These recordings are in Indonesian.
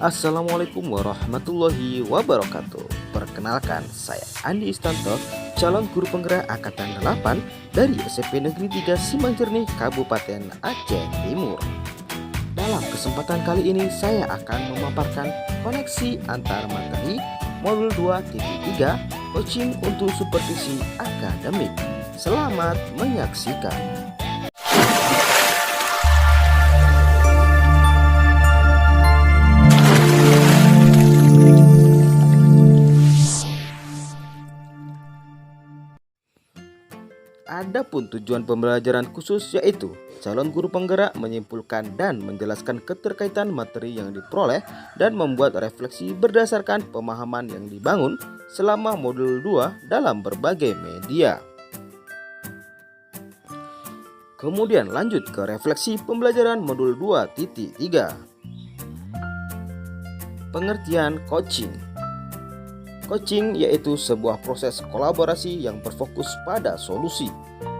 Assalamualaikum warahmatullahi wabarakatuh. Perkenalkan, saya Andi Istanto, calon guru penggerak Angkatan 8 dari SMP Negeri 3 Simanjernih, Kabupaten Aceh Timur. Dalam kesempatan kali ini saya akan memaparkan koneksi antar materi modul 2.3 coaching untuk supervisi akademik. Selamat menyaksikan. Adapun tujuan pembelajaran khusus yaitu calon guru penggerak menyimpulkan dan menjelaskan keterkaitan materi yang diperoleh dan membuat refleksi berdasarkan pemahaman yang dibangun selama modul 2 dalam berbagai media. Kemudian lanjut ke refleksi pembelajaran modul 2.3. Pengertian coaching. Coaching yaitu sebuah proses kolaborasi yang berfokus pada solusi,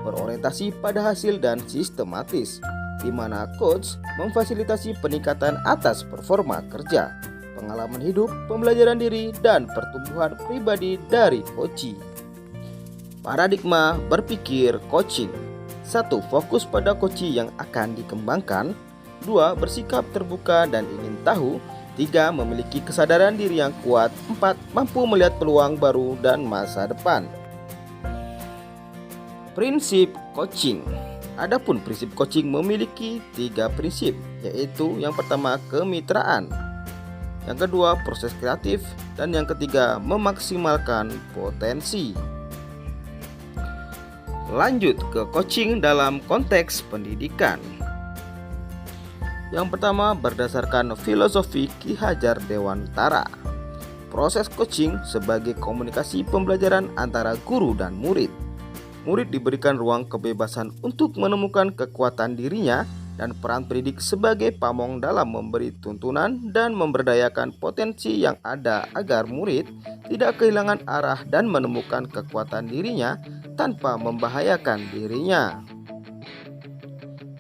berorientasi pada hasil dan sistematis, di mana coach memfasilitasi peningkatan atas performa kerja, pengalaman hidup, pembelajaran diri, dan pertumbuhan pribadi dari coachee. Paradigma berpikir coaching. 1. Fokus pada coachee yang akan dikembangkan. 2. Bersikap terbuka dan ingin tahu. 3. Memiliki kesadaran diri yang kuat. 4. Mampu melihat peluang baru dan masa depan. Prinsip coaching. Adapun prinsip coaching memiliki 3 prinsip, yaitu yang pertama kemitraan, yang kedua proses kreatif, dan yang ketiga memaksimalkan potensi. Lanjut ke coaching dalam konteks pendidikan. Yang pertama berdasarkan filosofi Ki Hajar Dewantara. Proses coaching sebagai komunikasi pembelajaran antara guru dan murid. Murid diberikan ruang kebebasan untuk menemukan kekuatan dirinya dan peran pendidik sebagai pamong dalam memberi tuntunan dan memberdayakan potensi yang ada agar murid tidak kehilangan arah dan menemukan kekuatan dirinya tanpa membahayakan dirinya.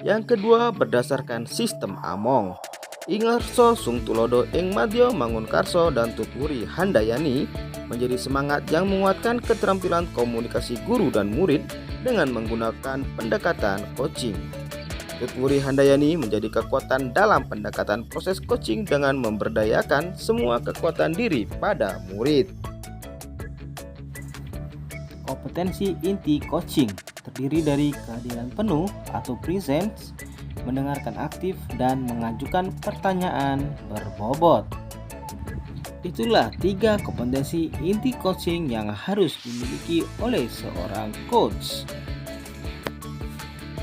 Yang kedua berdasarkan sistem Among. Ingarso Sung Tulodo Ing Madyo Mangunkarso dan Tutwuri Handayani menjadi semangat yang menguatkan keterampilan komunikasi guru dan murid dengan menggunakan pendekatan coaching. Tutwuri Handayani menjadi kekuatan dalam pendekatan proses coaching dengan memberdayakan semua kekuatan diri pada murid. Kompetensi inti coaching terdiri dari kehadiran penuh atau presence, mendengarkan aktif, dan mengajukan pertanyaan berbobot. Itulah 3 kompetensi inti coaching yang harus dimiliki oleh seorang coach.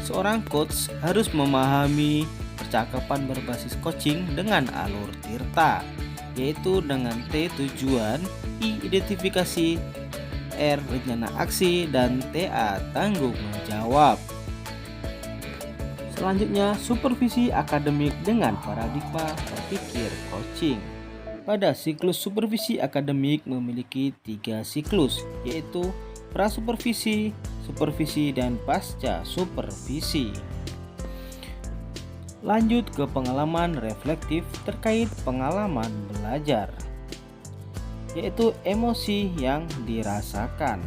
Seorang coach harus memahami percakapan berbasis coaching dengan alur Tirta, yaitu dengan T tujuan, I identifikasi, R rencana aksi, dan TA tanggung jawab. Selanjutnya, supervisi akademik dengan paradigma berpikir coaching. Pada siklus supervisi akademik memiliki 3 siklus, yaitu prasupervisi, supervisi, dan pasca supervisi. Lanjut ke pengalaman reflektif terkait pengalaman belajar, yaitu emosi yang dirasakan.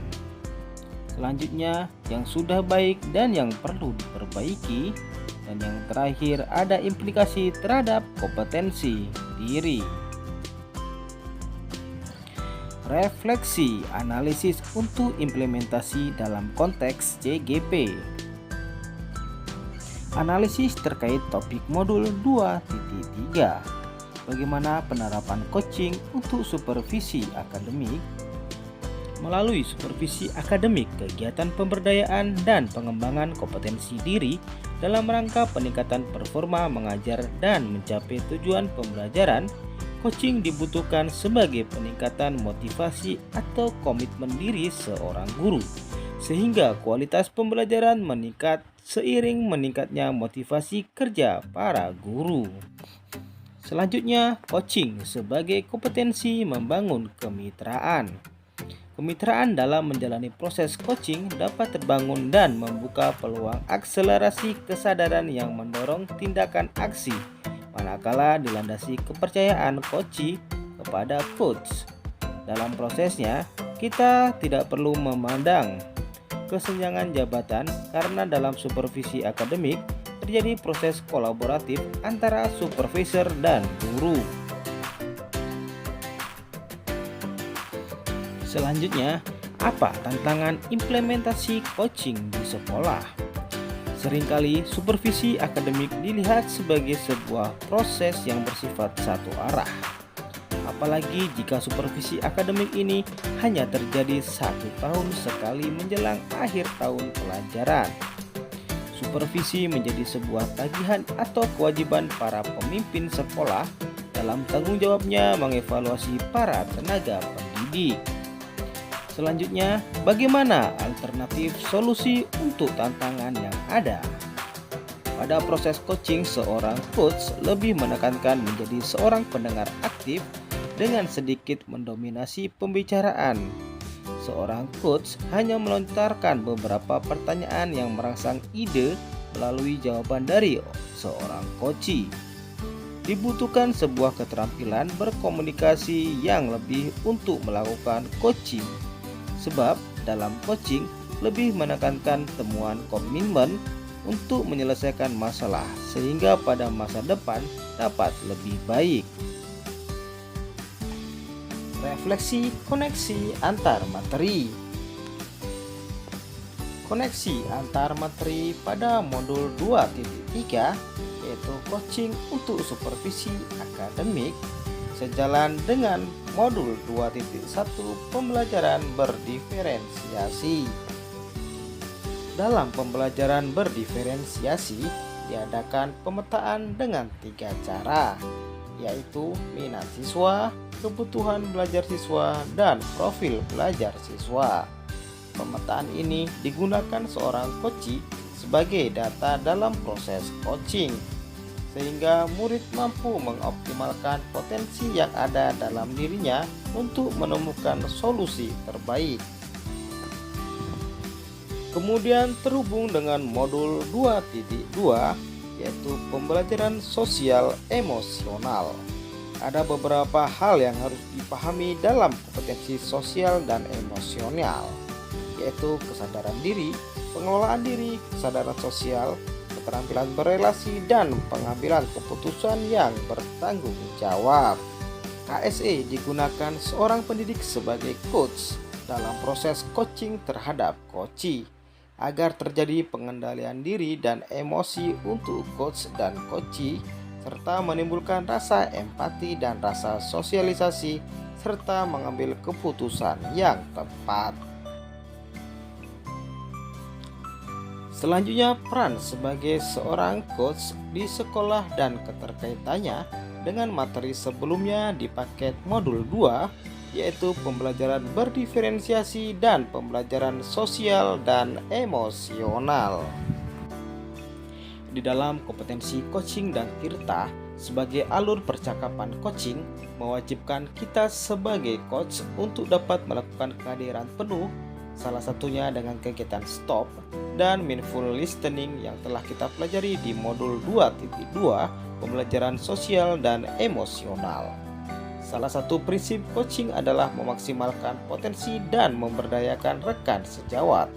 Selanjutnya, yang sudah baik dan yang perlu diperbaiki. Dan yang terakhir ada implikasi terhadap kompetensi diri. Refleksi analisis untuk implementasi dalam konteks CGP. Analisis terkait topik modul 2.3. Bagaimana penerapan coaching untuk supervisi akademik. Melalui supervisi akademik, kegiatan pemberdayaan dan pengembangan kompetensi diri dalam rangka peningkatan performa mengajar dan mencapai tujuan pembelajaran, coaching dibutuhkan sebagai peningkatan motivasi atau komitmen diri seorang guru, sehingga kualitas pembelajaran meningkat seiring meningkatnya motivasi kerja para guru. Selanjutnya, coaching sebagai kompetensi membangun kemitraan. Kemitraan dalam menjalani proses coaching dapat terbangun dan membuka peluang akselerasi kesadaran yang mendorong tindakan aksi manakala dilandasi kepercayaan coach kepada coach. Dalam prosesnya, kita tidak perlu memandang kesenjangan jabatan karena dalam supervisi akademik terjadi proses kolaboratif antara supervisor dan guru. Selanjutnya, apa tantangan implementasi coaching di sekolah? Seringkali supervisi akademik dilihat sebagai sebuah proses yang bersifat satu arah. Apalagi jika supervisi akademik ini hanya terjadi 1 tahun sekali menjelang akhir tahun pelajaran. Supervisi menjadi sebuah tagihan atau kewajiban para pemimpin sekolah dalam tanggung jawabnya mengevaluasi para tenaga pendidik. Selanjutnya, bagaimana alternatif solusi untuk tantangan yang ada? Pada proses coaching, seorang coach lebih menekankan menjadi seorang pendengar aktif dengan sedikit mendominasi pembicaraan. Seorang coach hanya melontarkan beberapa pertanyaan yang merangsang ide melalui jawaban dari seorang coach. Dibutuhkan sebuah keterampilan berkomunikasi yang lebih untuk melakukan coaching. Sebab dalam coaching lebih menekankan temuan komitmen untuk menyelesaikan masalah sehingga pada masa depan dapat lebih baik. Refleksi koneksi antar materi. Koneksi antar materi pada modul 2.3 yaitu coaching untuk supervisi akademik sejalan dengan modul 2.1 pembelajaran berdiferensiasi. Dalam pembelajaran berdiferensiasi diadakan pemetaan dengan 3 cara, yaitu minat siswa, kebutuhan belajar siswa, dan profil belajar siswa. Pemetaan ini digunakan seorang coach sebagai data dalam proses coaching, sehingga murid mampu mengoptimalkan potensi yang ada dalam dirinya untuk menemukan solusi terbaik. Kemudian terhubung dengan modul 2.2 yaitu pembelajaran sosial emosional. Ada beberapa hal yang harus dipahami dalam kompetensi sosial dan emosional, yaitu kesadaran diri, pengelolaan diri, kesadaran sosial, keterampilan berelasi, dan pengambilan keputusan yang bertanggung jawab. KSE digunakan seorang pendidik sebagai coach dalam proses coaching terhadap coachee agar terjadi pengendalian diri dan emosi untuk coach dan coachee, serta menimbulkan rasa empati dan rasa sosialisasi serta mengambil keputusan yang tepat. Selanjutnya, peran sebagai seorang coach di sekolah dan keterkaitannya dengan materi sebelumnya di paket modul 2 yaitu pembelajaran berdiferensiasi dan pembelajaran sosial dan emosional. Di dalam kompetensi coaching dan tirta sebagai alur percakapan coaching mewajibkan kita sebagai coach untuk dapat melakukan kehadiran penuh, salah satunya dengan kegiatan stop dan mindful listening yang telah kita pelajari di modul 2.2 pembelajaran sosial dan emosional. Salah satu prinsip coaching adalah memaksimalkan potensi dan memberdayakan rekan sejawat.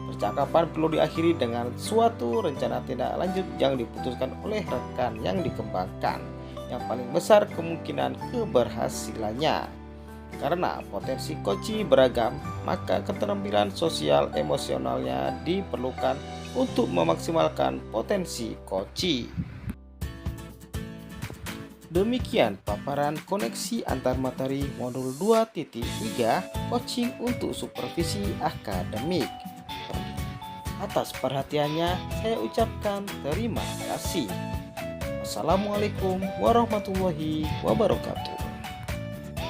Percakapan perlu diakhiri dengan suatu rencana tindak lanjut yang diputuskan oleh rekan yang dikembangkan, yang paling besar kemungkinan keberhasilannya. Karena potensi coachee beragam, maka keterampilan sosial emosionalnya diperlukan untuk memaksimalkan potensi coachee. Demikian paparan koneksi antar materi modul 2.3 coaching untuk supervisi akademik. Atas perhatiannya saya ucapkan terima kasih. Wassalamualaikum warahmatullahi wabarakatuh.